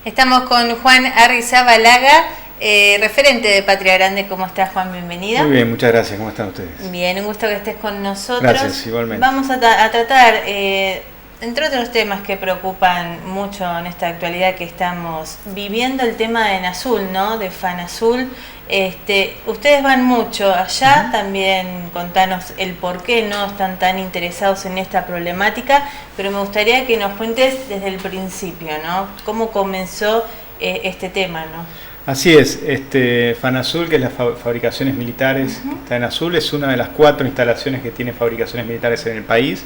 Estamos con Juan Arrizabalaga, referente de Patria Grande. ¿Cómo estás, Juan? Bienvenido. Muy bien, muchas gracias. ¿Cómo están ustedes? Bien, un gusto que estés con nosotros. Gracias, igualmente. Vamos a tratar, entre otros temas que preocupan mucho en esta actualidad que estamos viviendo, el tema de Enazul, ¿no? De FANASUL. Ustedes van mucho allá, también contanos el por qué no están tan interesados en esta problemática, pero me gustaría que nos cuentes desde el principio, ¿no? ¿Cómo comenzó este tema, no? Así es, FANASUL, que es las fabricaciones militares, que está en Azul, es una de las 4 instalaciones que tiene fabricaciones militares en el país.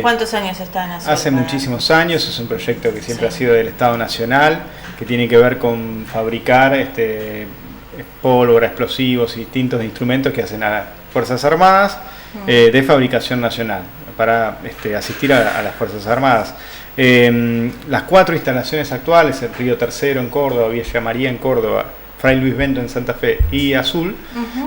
¿Cuántos años está en Azul? Hace muchísimos años, es un proyecto que siempre ha sido del Estado Nacional, que tiene que ver con fabricar pólvora, explosivos y distintos instrumentos que hacen a las Fuerzas Armadas de fabricación nacional, para asistir a las Fuerzas Armadas. Las 4 instalaciones actuales, el Río Tercero en Córdoba, Villa María en Córdoba, Fray Luis Bento en Santa Fe y Azul,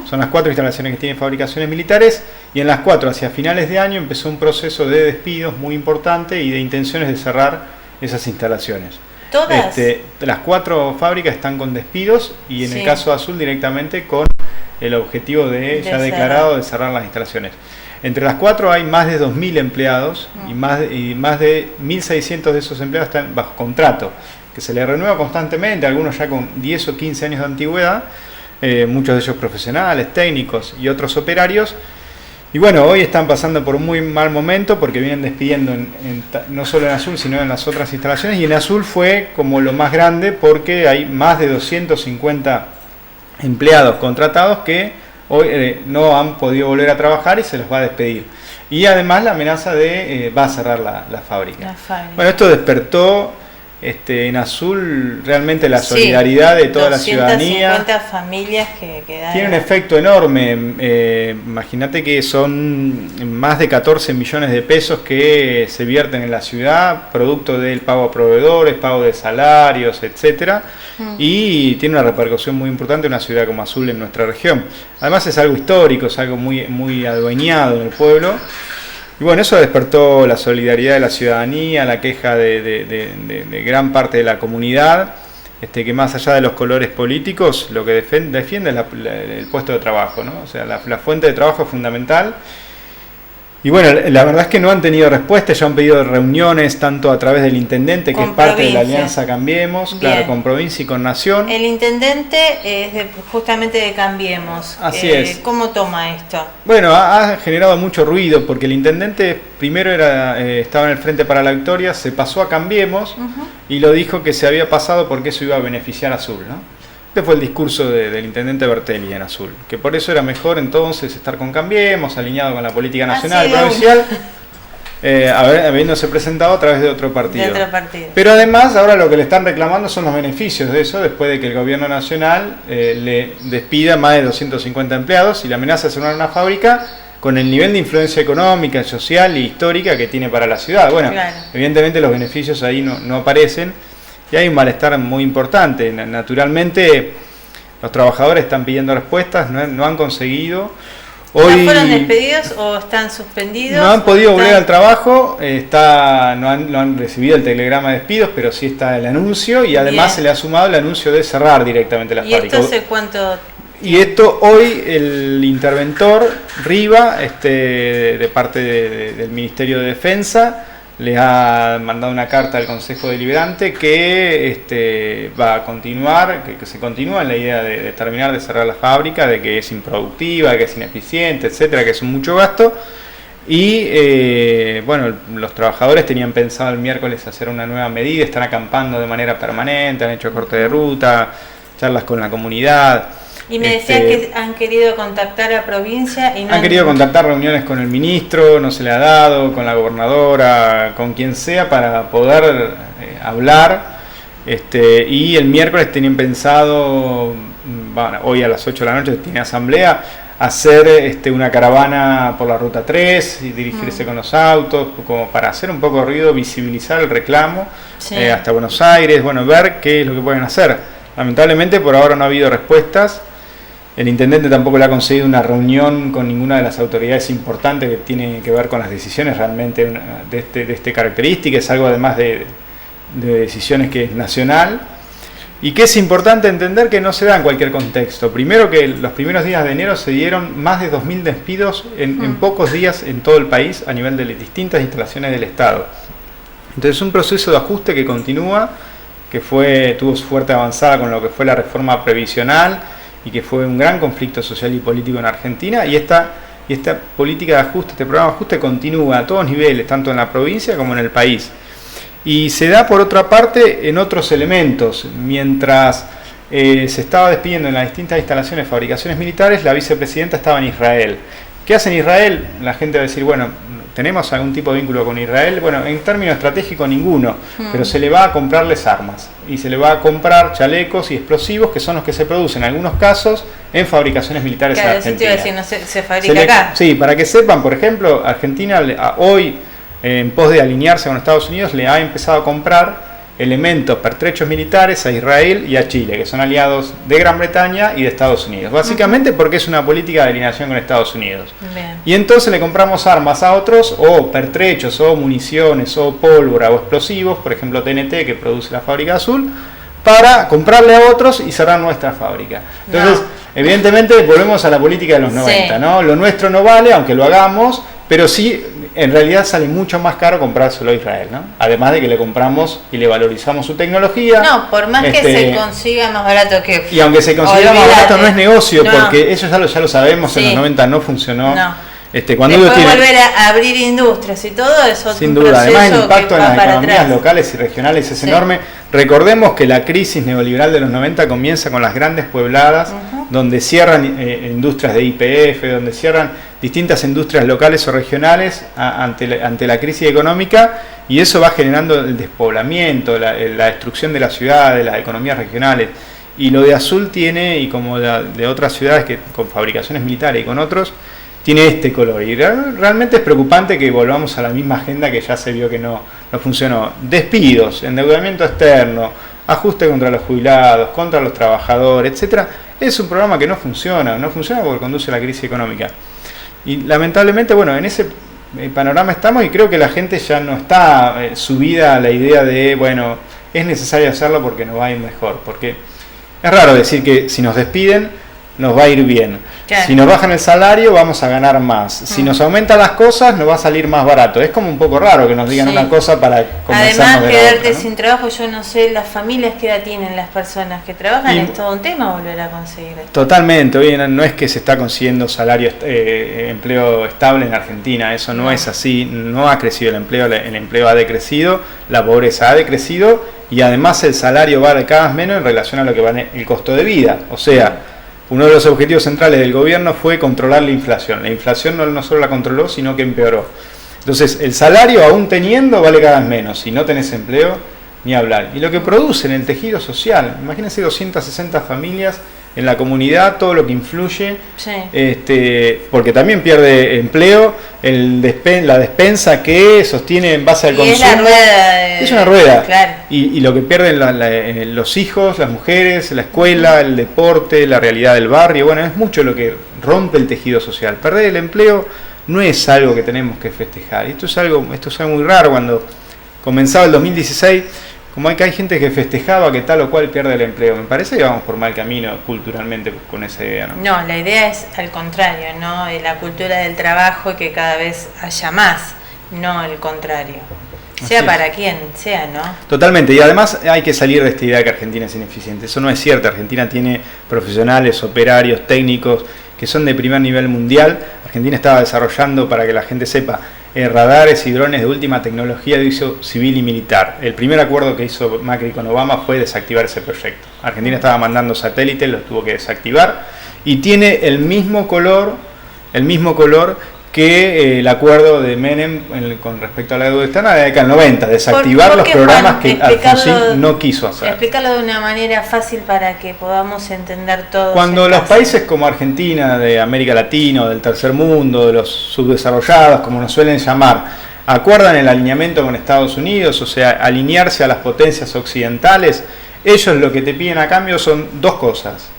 son las 4 instalaciones que tienen fabricaciones militares, y en las 4, hacia finales de año, empezó un proceso de despidos muy importante y de intenciones de cerrar esas instalaciones. ¿Todas? Las 4 fábricas están con despidos y en el caso de Azul directamente con el objetivo ya declarado de cerrar las instalaciones. Entre las 4 hay más de 2.000 empleados y más de 1.600 de esos empleados están bajo contrato, que se les renueva constantemente, algunos ya con 10 o 15 años de antigüedad, muchos de ellos profesionales, técnicos y otros operarios. Y bueno, hoy están pasando por un muy mal momento porque vienen despidiendo no solo en Azul, sino en las otras instalaciones. Y en Azul fue como lo más grande porque hay más de 250 empleados contratados que hoy no han podido volver a trabajar y se los va a despedir. Y además la amenaza de va a cerrar la fábrica. Bueno, esto despertó en Azul realmente la solidaridad de toda la ciudadanía. 250 familias que quedaron. Tiene un efecto enorme. Imagínate que son más de 14 millones de pesos que se vierten en la ciudad, producto del pago a proveedores, pago de salarios, etcétera. Y tiene una repercusión muy importante en una ciudad como Azul en nuestra región. Además es algo histórico, es algo muy, muy adueñado en el pueblo. Y bueno, eso despertó la solidaridad de la ciudadanía, la queja de gran parte de la comunidad, que más allá de los colores políticos, lo que defiende es el puesto de trabajo, ¿no? O sea, la fuente de trabajo es fundamental. Y bueno, la verdad es que no han tenido respuesta, ya han pedido reuniones tanto a través del intendente, que es parte de la Alianza Cambiemos, claro, con provincia y con nación. El intendente es justamente de Cambiemos. Así es. ¿Cómo toma esto? Bueno, ha generado mucho ruido porque el intendente primero estaba en el Frente para la Victoria, se pasó a Cambiemos y lo dijo que se había pasado porque eso iba a beneficiar a Azul, ¿no? Este fue el discurso del intendente Bertelli en Azul, que por eso era mejor entonces estar con Cambiemos, alineado con la política nacional y provincial, habiéndose presentado a través de otro partido. Pero además ahora lo que le están reclamando son los beneficios de eso, después de que el gobierno nacional le despida más de 250 empleados y la amenaza de cerrar una fábrica con el nivel de influencia económica, social e histórica que tiene para la ciudad. Bueno, evidentemente los beneficios ahí no aparecen. Y hay un malestar muy importante. Naturalmente, los trabajadores están pidiendo respuestas, no han conseguido. Hoy, ¿no fueron despedidos o están suspendidos? No han podido volver al trabajo, no han recibido el telegrama de despidos, pero sí está el anuncio y además se le ha sumado el anuncio de cerrar directamente la fábrica. ¿Y esto hace cuánto? Y esto hoy el interventor Riva, de parte del Ministerio de Defensa, le ha mandado una carta al Consejo Deliberante que va a continuar, que se continúa en la idea de terminar de cerrar la fábrica, de que es improductiva, que es ineficiente, etcétera, que es un mucho gasto. Y bueno, los trabajadores tenían pensado el miércoles hacer una nueva medida, están acampando de manera permanente, han hecho corte de ruta, charlas con la comunidad. Y me decían que han querido contactar a provincia y no han querido contactar reuniones con el ministro, no se le ha dado, con la gobernadora, con quien sea, para poder hablar. Y el miércoles tenían pensado, hoy a las 8 de la noche tiene asamblea, hacer una caravana por la ruta 3 y dirigirse con los autos, como para hacer un poco de ruido, visibilizar el reclamo hasta Buenos Aires, bueno, ver qué es lo que pueden hacer. Lamentablemente por ahora no ha habido respuestas. El intendente tampoco le ha conseguido una reunión con ninguna de las autoridades importantes que tienen que ver con las decisiones realmente de este característica. Es algo además de decisiones que es nacional y que es importante entender que no se da en cualquier contexto. Primero que los primeros días de enero se dieron más de 2.000 despidos en pocos días en todo el país a nivel de distintas instalaciones del Estado. Entonces un proceso de ajuste que continúa, que tuvo fuerte avanzada con lo que fue la reforma previsional y que fue un gran conflicto social y político en Argentina, y esta política de ajuste, este programa de ajuste continúa a todos niveles, tanto en la provincia como en el país. Y se da por otra parte en otros elementos. Mientras se estaba despidiendo en las distintas instalaciones, fabricaciones militares, la vicepresidenta estaba en Israel. ¿Qué hace en Israel? La gente va a decir, bueno, ¿tenemos algún tipo de vínculo con Israel? Bueno, en términos estratégicos ninguno, pero se le va a comprarles armas y se le va a comprar chalecos y explosivos que son los que se producen en algunos casos en fabricaciones militares en Argentina. Claro, eso te iba a decir, no se fabrica acá. Sí, para que sepan, por ejemplo, Argentina hoy, en pos de alinearse con Estados Unidos, le ha empezado a comprar elementos, pertrechos militares a Israel y a Chile, que son aliados de Gran Bretaña y de Estados Unidos, básicamente porque es una política de alineación con Estados Unidos. Bien. Y entonces le compramos armas a otros, o pertrechos, o municiones, o pólvora, o explosivos, por ejemplo TNT, que produce la fábrica Azul, para comprarle a otros y cerrar nuestra fábrica. Entonces, evidentemente, volvemos a la política de los 90, ¿no? Lo nuestro no vale, aunque lo hagamos, pero sí, en realidad sale mucho más caro comprárselo a Israel, ¿no? Además de que le compramos y le valorizamos su tecnología. No, por más que se consiga más barato que... Y aunque se consiga más barato no es negocio, porque eso ya lo sabemos, en los 90 no funcionó. No. Cuando después volver a abrir industrias y todo eso. Sin duda, además el impacto en las economías locales y regionales es enorme. Recordemos que la crisis neoliberal de los 90 comienza con las grandes puebladas, donde cierran industrias de YPF, donde cierran distintas industrias locales o regionales ante la crisis económica, y eso va generando el despoblamiento, la destrucción de las ciudades, de las economías regionales. Y lo de Azul tiene, y como de otras ciudades que con fabricaciones militares y con otros, tiene este color. Y realmente es preocupante que volvamos a la misma agenda que ya se vio que no funcionó. Despidos, endeudamiento externo, ajuste contra los jubilados, contra los trabajadores, etcétera. Es un programa que no funciona porque conduce a la crisis económica. Y lamentablemente, bueno, en ese panorama estamos, y creo que la gente ya no está subida a la idea de, bueno, es necesario hacerlo porque nos va a ir mejor. Porque es raro decir que si nos despiden nos va a ir bien. Claro. Si nos bajan el salario vamos a ganar más. Si nos aumentan las cosas nos va a salir más barato. Es como un poco raro que nos digan una cosa para convencernos además, de la quedarte otra, ¿no? sin trabajo, yo no sé las familias que edad tienen las personas que trabajan, es todo un tema volver a conseguir esto. Totalmente. Hoy no es que se está consiguiendo empleo estable en Argentina, eso no es así. No ha crecido el empleo ha decrecido, la pobreza ha decrecido, y además el salario va cada vez menos en relación a lo que va el costo de vida. O sea, uno de los objetivos centrales del gobierno fue controlar la inflación. La inflación no solo la controló, sino que empeoró. Entonces, el salario, aún teniendo, vale cada vez menos. Si no tenés empleo, ni hablar. Y lo que produce en el tejido social, imagínense 260 familias en la comunidad, todo lo que influye, porque también pierde empleo, la despensa que sostiene en base al consumo. Es una rueda. Claro. Y lo que pierden los hijos, las mujeres, la escuela, el deporte, la realidad del barrio, bueno, es mucho lo que rompe el tejido social. Perder el empleo no es algo que tenemos que festejar. Esto es algo muy raro. Cuando comenzaba el 2016, como hay gente que festejaba que tal o cual pierde el empleo, me parece que vamos por mal camino culturalmente con esa idea, ¿no? No, la idea es al contrario, ¿no? La cultura del trabajo y que cada vez haya más, no el contrario. Sea para quien sea, ¿no? Totalmente, y además hay que salir de esta idea de que Argentina es ineficiente. Eso no es cierto. Argentina tiene profesionales, operarios, técnicos que son de primer nivel mundial. Argentina estaba desarrollando, para que la gente sepa, radares y drones de última tecnología de uso civil y militar. El primer acuerdo que hizo Macri con Obama fue desactivar ese proyecto. Argentina estaba mandando satélites, los tuvo que desactivar, y tiene el mismo color que el acuerdo de Menem con respecto a la deuda externa de la década del 90, desactivar los programas que Alfonsín no quiso hacer. Explícalo de una manera fácil para que podamos entender todo. Cuando los países como Argentina, de América Latina, o del tercer mundo, de los subdesarrollados, como nos suelen llamar, acuerdan el alineamiento con Estados Unidos, o sea, alinearse a las potencias occidentales, ellos lo que te piden a cambio son dos cosas.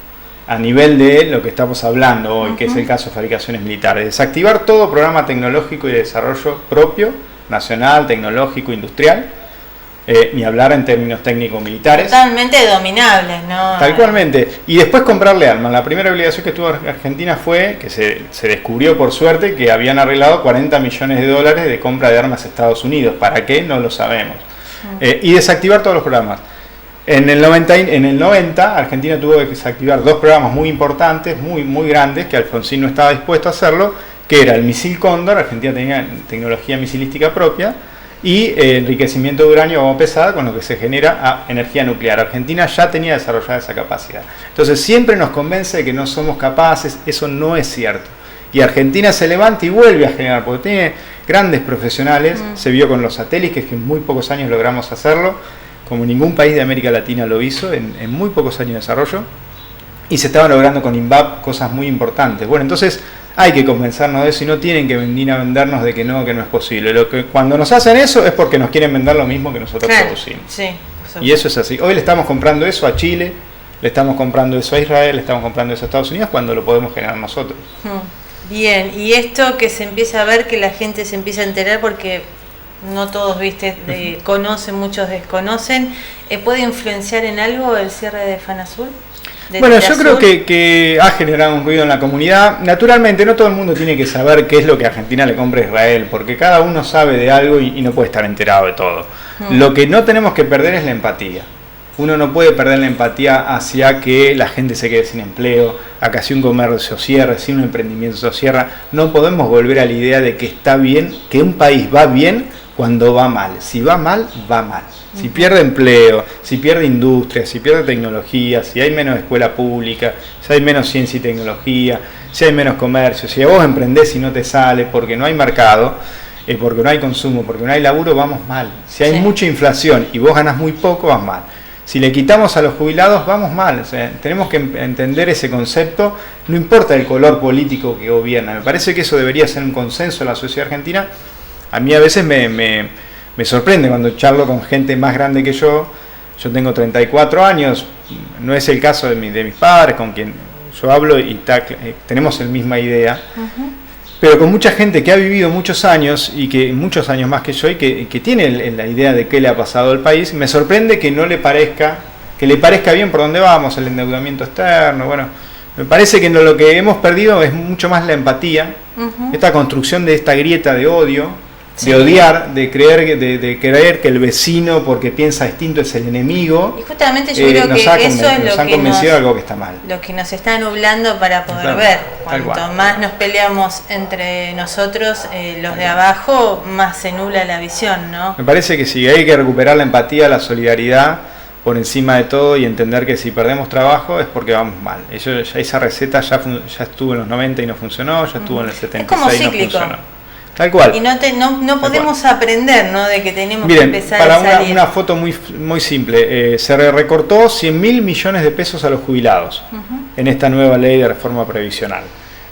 A nivel de lo que estamos hablando hoy, que es el caso de fabricaciones militares. Desactivar todo programa tecnológico y de desarrollo propio, nacional, tecnológico, industrial, ni hablar en términos técnico-militares. Totalmente dominables, ¿no? Tal cualmente. Y después comprarle armas. La primera obligación que tuvo Argentina fue que se descubrió por suerte que habían arreglado $40 millones de compra de armas a Estados Unidos. ¿Para qué? No lo sabemos. Y desactivar todos los programas. En el 90 Argentina tuvo que desactivar 2 programas muy importantes, muy grandes, que Alfonsín no estaba dispuesto a hacerlo, que era el misil Cóndor. Argentina tenía tecnología misilística propia, y enriquecimiento de uranio o bomba pesada, con lo que se genera energía nuclear. Argentina ya tenía desarrollada esa capacidad. Entonces siempre nos convence de que no somos capaces. Eso no es cierto. Y Argentina se levanta y vuelve a generar, porque tiene grandes profesionales. Se vio con los satélites, que en muy pocos años logramos hacerlo, como ningún país de América Latina lo hizo, en muy pocos años de desarrollo. Y se estaban logrando con INVAP cosas muy importantes. Bueno, entonces hay que convencernos de eso y no tienen que venir a vendernos de que no es posible. Cuando nos hacen eso es porque nos quieren vender lo mismo que nosotros producimos. Sí, y eso es así. Hoy le estamos comprando eso a Chile, le estamos comprando eso a Israel, le estamos comprando eso a Estados Unidos, cuando lo podemos generar nosotros. Bien, y esto que se empieza a ver, que la gente se empieza a enterar, porque no todos, conocen, muchos desconocen, ¿puede influenciar en algo el cierre de FANASUL? Bueno, yo creo que ha generado un ruido en la comunidad. Naturalmente, no todo el mundo tiene que saber qué es lo que Argentina le compra a Israel, porque cada uno sabe de algo y no puede estar enterado de todo. Lo que no tenemos que perder es la empatía. Uno no puede perder la empatía hacia que la gente se quede sin empleo, a que si un comercio cierre, si un emprendimiento se cierra. No podemos volver a la idea de que está bien, que un país va bien cuando va mal. Si va mal, va mal. Si pierde empleo, si pierde industria, si pierde tecnología, si hay menos escuela pública, si hay menos ciencia y tecnología, si hay menos comercio, si vos emprendés y no te sale porque no hay mercado, porque no hay consumo, porque no hay laburo, vamos mal. Si hay mucha inflación y vos ganás muy poco, vas mal. Si le quitamos a los jubilados, vamos mal. O sea, tenemos que entender ese concepto, no importa el color político que gobierna. Me parece que eso debería ser un consenso en la sociedad argentina. A mí a veces me sorprende cuando charlo con gente más grande que yo. Yo tengo 34 años, no es el caso de mis padres, con quien yo hablo y tenemos la misma idea. Pero con mucha gente que ha vivido muchos años, y que muchos años más que yo, y que tiene la idea de qué le ha pasado al país, me sorprende que no le parezca, que le parezca bien por dónde vamos, el endeudamiento externo. Bueno, me parece que lo que hemos perdido es mucho más la empatía, esta construcción de esta grieta de odio, de odiar, de creer que el vecino, porque piensa distinto, es el enemigo. Y justamente yo creo que eso es lo que convencido de algo que está mal. Lo que nos está nublando para poder ver. Cuanto más nos peleamos entre nosotros, los de abajo, más se nubla la visión, ¿no? Me parece que sí, hay que recuperar la empatía, la solidaridad por encima de todo, y entender que si perdemos trabajo es porque vamos mal. Esa receta ya estuvo en los 90 y no funcionó, ya estuvo en el 76 y no funcionó. Tal cual. Y no podemos aprender, ¿no? De que tenemos Miren, que empezar para a salir. una foto muy simple, se recortó 100.000 millones de pesos a los jubilados en esta nueva ley de reforma previsional,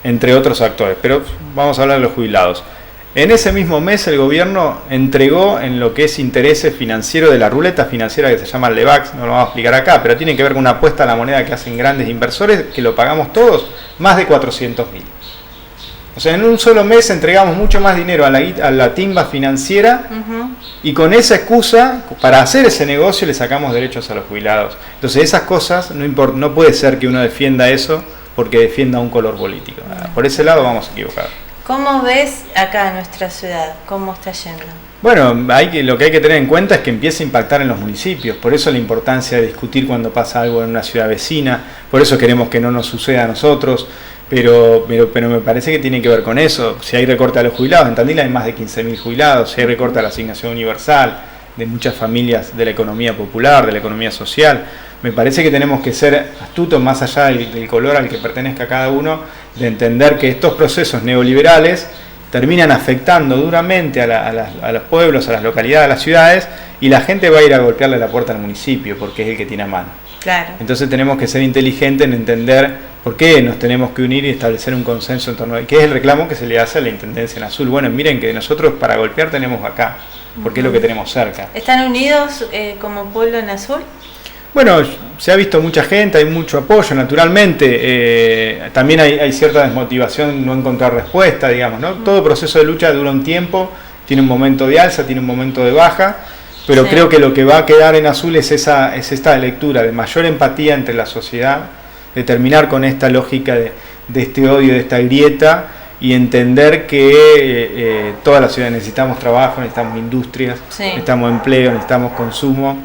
entre otros actores, pero vamos a hablar de los jubilados. En ese mismo mes el gobierno entregó, en lo que es intereses financieros de la ruleta financiera que se llama LEVAX, no lo vamos a explicar acá, pero tiene que ver con una apuesta a la moneda que hacen grandes inversores, que lo pagamos todos, más de 400.000. O sea, en un solo mes entregamos mucho más dinero a la timba financiera, y con esa excusa, para hacer ese negocio, le sacamos derechos a los jubilados. Entonces esas cosas, no puede ser que uno defienda eso porque defienda un color político. Por ese lado vamos a equivocar. ¿Cómo ves acá en nuestra ciudad? ¿Cómo está yendo? Bueno, lo que hay que tener en cuenta es que empieza a impactar en los municipios. Por eso la importancia de discutir cuando pasa algo en una ciudad vecina. Por eso queremos que no nos suceda a nosotros. Pero me parece que tiene que ver con eso. Si hay recorte a los jubilados, en Tandil hay más de 15.000 jubilados. Si hay recorte a la asignación universal de muchas familias de la economía popular, de la economía social, me parece que tenemos que ser astutos, más allá del color al que pertenezca cada uno, de entender que estos procesos neoliberales terminan afectando duramente a los pueblos, a las localidades, a las ciudades, y la gente va a ir a golpearle la puerta al municipio porque es el que tiene a mano. Claro. Entonces tenemos que ser inteligentes en entender por qué nos tenemos que unir y establecer un consenso en torno a qué es el reclamo que se le hace a la Intendencia en Azul. Bueno, miren que nosotros para golpear tenemos acá, porque es lo que tenemos cerca. ¿Están unidos como pueblo en Azul? Bueno, se ha visto mucha gente, hay mucho apoyo, naturalmente. También hay cierta desmotivación, no encontrar respuesta, digamos, ¿no? Todo proceso de lucha dura un tiempo, tiene un momento de alza, tiene un momento de baja. pero creo que lo que va a quedar en Azul es esta lectura de mayor empatía entre la sociedad, de terminar con esta lógica de este odio, de esta grieta, y entender que toda la ciudad necesitamos trabajo, necesitamos industrias, necesitamos empleo, necesitamos consumo,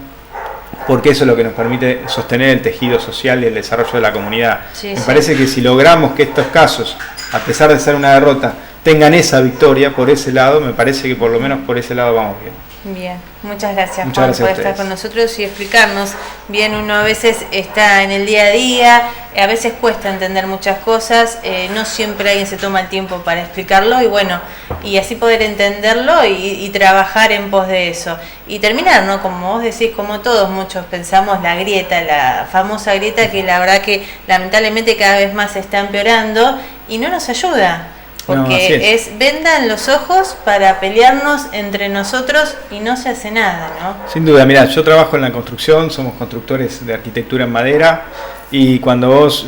porque eso es lo que nos permite sostener el tejido social y el desarrollo de la comunidad. Me parece que si logramos que estos casos, a pesar de ser una derrota, tengan esa victoria por ese lado, me parece que por lo menos por ese lado vamos bien. Bien, muchas gracias, Juan, por estar con nosotros y explicarnos. Bien, uno a veces está en el día a día, a veces cuesta entender muchas cosas, no siempre alguien se toma el tiempo para explicarlo, y bueno, y así poder entenderlo y trabajar en pos de eso. Y terminar, ¿no? Como vos decís, como todos muchos pensamos, la grieta, la famosa grieta, que la verdad que lamentablemente cada vez más se está empeorando y no nos ayuda. Porque es vendan los ojos para pelearnos entre nosotros y no se hace nada, ¿no? Sin duda, mira, yo trabajo en la construcción, somos constructores de arquitectura en madera, y cuando vos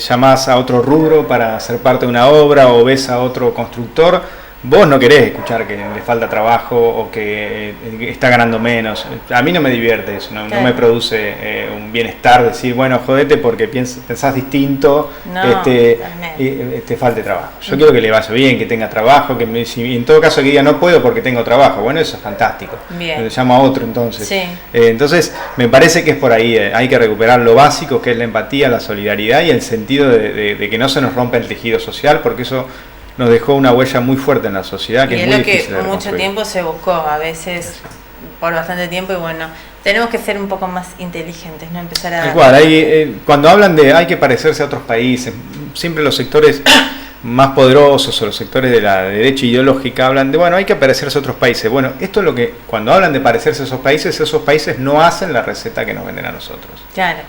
llamás a otro rubro para ser parte de una obra o ves a otro constructor, vos no querés escuchar que le falta trabajo o que está ganando menos. A mí no me divierte eso, no me produce un bienestar decir, bueno, jodete porque pensás distinto, te falte trabajo. Yo quiero que le vaya bien, que tenga trabajo, si en todo caso que diga no puedo porque tengo trabajo, bueno, eso es fantástico. Le llamo a otro entonces. Entonces, me parece que es por ahí, hay que recuperar lo básico, que es la empatía, la solidaridad y el sentido de que no se nos rompa el tejido social, porque eso nos dejó una huella muy fuerte en la sociedad, que es muy difícil de reconstruir. Y es lo que mucho tiempo se buscó, a veces por bastante tiempo, y bueno, tenemos que ser un poco más inteligentes, no empezar a... Igual, cuando hablan de hay que parecerse a otros países, siempre los sectores más poderosos o los sectores de la derecha ideológica hablan de, bueno, hay que parecerse a otros países. Bueno, esto es lo que, cuando hablan de parecerse a esos países no hacen la receta que nos venden a nosotros. Claro.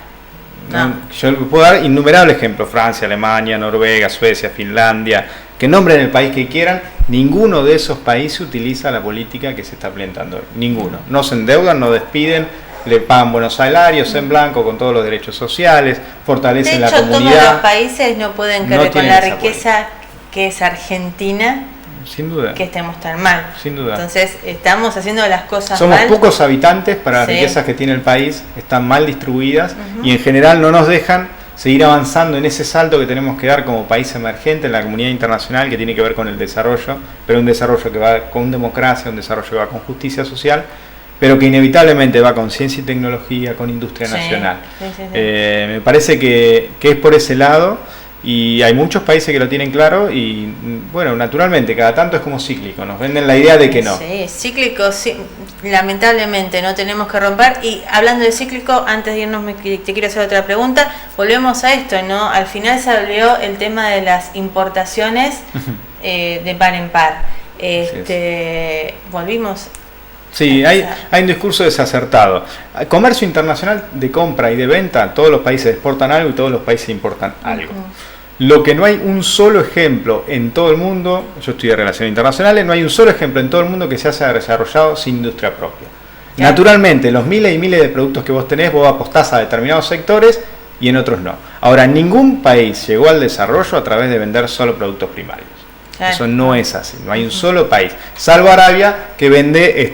No. Yo puedo dar innumerables ejemplos, Francia, Alemania, Noruega, Suecia, Finlandia, que nombren el país que quieran, ninguno de esos países utiliza la política que se está implementando hoy. Ninguno. No se endeudan, no despiden, le pagan buenos salarios en blanco con todos los derechos sociales, fortalecen la comunidad. De hecho, todos los países no pueden creer con la riqueza que es Argentina. Sin duda. Que estemos tan mal. Sin duda. Entonces, estamos haciendo las cosas Somos mal. Pocos habitantes para las riquezas que tiene el país, están mal distribuidas y en general no nos dejan seguir avanzando en ese salto que tenemos que dar como país emergente en la comunidad internacional, que tiene que ver con el desarrollo, pero un desarrollo que va con democracia, un desarrollo que va con justicia social, pero que inevitablemente va con ciencia y tecnología, con industria nacional. Me parece que es por ese lado. Y hay muchos países que lo tienen claro y, bueno, naturalmente, cada tanto es como cíclico, nos venden la idea de que no. Sí, cíclico, sí, lamentablemente no tenemos que romper. Y hablando de cíclico, antes de irnos te quiero hacer otra pregunta, volvemos a esto, ¿no? Al final se abrió el tema de las importaciones de par en par. Volvimos. Sí, hay un discurso desacertado. Comercio internacional de compra y de venta, todos los países exportan algo y todos los países importan algo. Lo que no hay un solo ejemplo en todo el mundo, yo estudié Relaciones Internacionales, no hay un solo ejemplo en todo el mundo que se haya desarrollado sin industria propia. Naturalmente, los miles y miles de productos que vos tenés, vos apostás a determinados sectores y en otros no. Ahora, ningún país llegó al desarrollo a través de vender solo productos primarios. Eso no es así, no hay un solo país, salvo Arabia que vende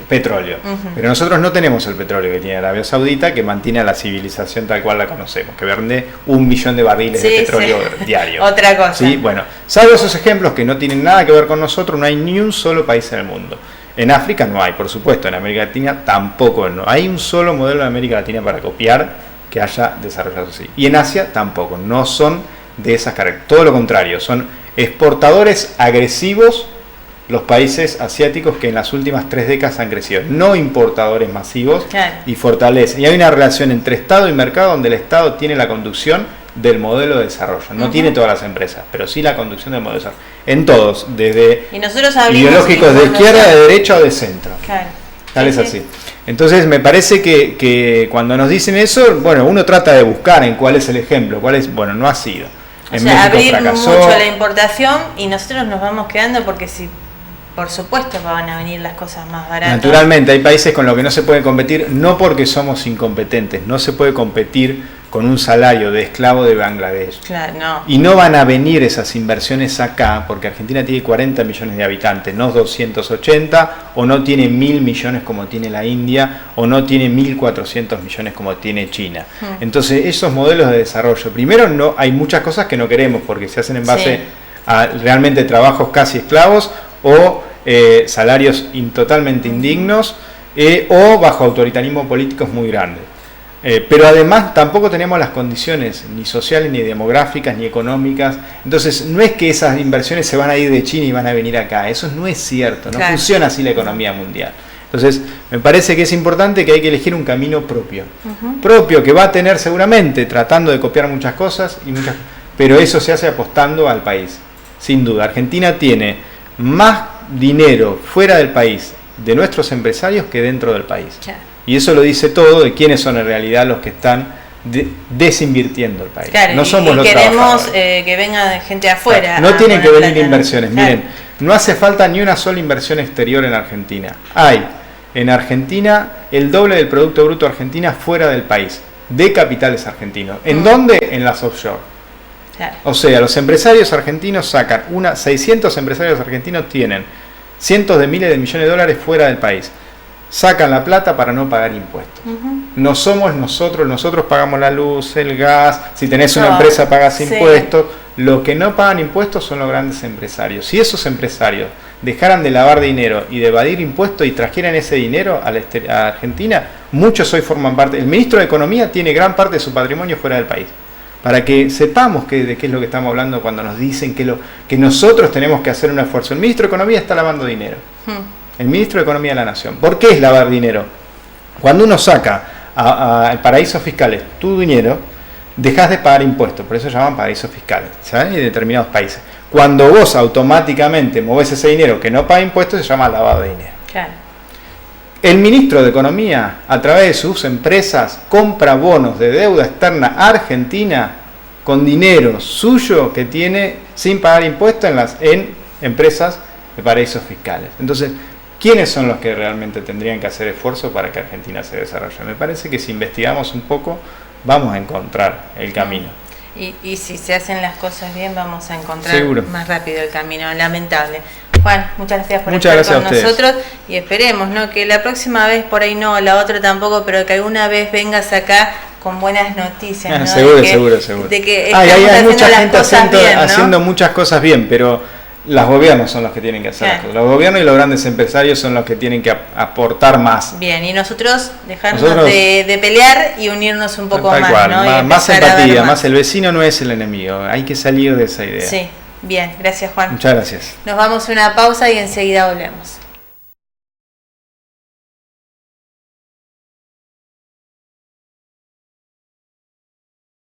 petróleo. Pero nosotros no tenemos el petróleo que tiene Arabia Saudita, que mantiene a la civilización tal cual la conocemos, que vende 1 millón de barriles de petróleo diario. Otra cosa. ¿Sí? Bueno, salvo esos ejemplos que no tienen nada que ver con nosotros, no hay ni un solo país en el mundo. En África no hay, por supuesto, en América Latina tampoco. No hay un solo modelo de América Latina para copiar que haya desarrollado así. Y en Asia tampoco, no son de esas características, todo lo contrario, son exportadores agresivos los países asiáticos que en las últimas 3 décadas han crecido, no importadores masivos y fortalecen. Y hay una relación entre Estado y mercado donde el Estado tiene la conducción del modelo de desarrollo, no tiene todas las empresas, pero sí la conducción del modelo de desarrollo, en todos, desde ideológicos de izquierda, de derecha o de centro. Tal es así. Entonces me parece que cuando nos dicen eso, bueno, uno trata de buscar en cuál es el ejemplo, bueno, no ha sido. O sea, abrir mucho la importación y nosotros nos vamos quedando porque si, por supuesto, van a venir las cosas más baratas. Naturalmente, hay países con los que no se puede competir, no porque somos incompetentes, no se puede competir con un salario de esclavo de Bangladesh. Claro, no. Y no van a venir esas inversiones acá, porque Argentina tiene 40 millones de habitantes, no 280, o no tiene 1.000 millones como tiene la India, o no tiene 1.400 millones como tiene China. Entonces, esos modelos de desarrollo, primero, no hay muchas cosas que no queremos, porque se hacen en base a realmente trabajos casi esclavos, o salarios totalmente indignos, o bajo autoritarismo políticos muy grandes. Pero además tampoco tenemos las condiciones ni sociales, ni demográficas, ni económicas. Entonces no es que esas inversiones se van a ir de China y van a venir acá. Eso no es cierto, no funciona así la economía mundial. Entonces me parece que es importante que hay que elegir un camino propio. Propio que va a tener seguramente, tratando de copiar muchas cosas, pero eso se hace apostando al país. Sin duda, Argentina tiene más dinero fuera del país de nuestros empresarios que dentro del país. Y eso lo dice todo de quiénes son en realidad los que están desinvirtiendo el país. Claro, no somos los queremos que venga gente afuera. No tienen que venir inversiones. Miren, no hace falta ni una sola inversión exterior en Argentina. Hay en Argentina el doble del Producto Bruto Argentina fuera del país, de capitales argentinos. ¿En dónde? En las offshore. O sea, los empresarios argentinos sacan 600 empresarios argentinos tienen cientos de miles de millones de dólares fuera del país. Sacan la plata para no pagar impuestos. No somos nosotros pagamos la luz, el gas, si tenés una empresa pagas impuestos. Los que no pagan impuestos son los grandes empresarios. Si esos empresarios dejaran de lavar dinero y de evadir impuestos y trajeran ese dinero a Argentina, muchos hoy forman parte. El ministro de Economía tiene gran parte de su patrimonio fuera del país. Para que sepamos de qué es lo que estamos hablando cuando nos dicen que nosotros tenemos que hacer un esfuerzo. El ministro de Economía está lavando dinero. El ministro de Economía de la Nación. ¿Por qué es lavar dinero? Cuando uno saca a paraísos fiscales tu dinero, dejas de pagar impuestos. Por eso se llaman paraísos fiscales, ¿saben? En determinados países. Cuando vos automáticamente movés ese dinero que no paga impuestos, se llama lavado de dinero. Claro. El ministro de Economía, a través de sus empresas, compra bonos de deuda externa argentina con dinero suyo que tiene sin pagar impuestos en empresas de paraísos fiscales. Entonces, ¿quiénes son los que realmente tendrían que hacer esfuerzo para que Argentina se desarrolle? Me parece que si investigamos un poco, vamos a encontrar el camino. Y si se hacen las cosas bien, vamos a encontrar más rápido el camino. Lamentable. Juan, muchas gracias por estar con nosotros y esperemos, ¿no?, que la próxima vez, por ahí no, la otra tampoco, pero que alguna vez vengas acá con buenas noticias, ¿no? Seguro. De que hay mucha gente bien, ¿no? haciendo muchas cosas bien, pero los gobiernos son los que tienen que hacer las cosas. Los gobiernos y los grandes empresarios son los que tienen que aportar más. Bien, y nosotros dejarnos de pelear y unirnos un poco más, ¿no? Más empatía, más el vecino no es el enemigo, hay que salir de esa idea. Sí, bien, gracias Juan. Muchas gracias. Nos vamos a una pausa y enseguida volvemos.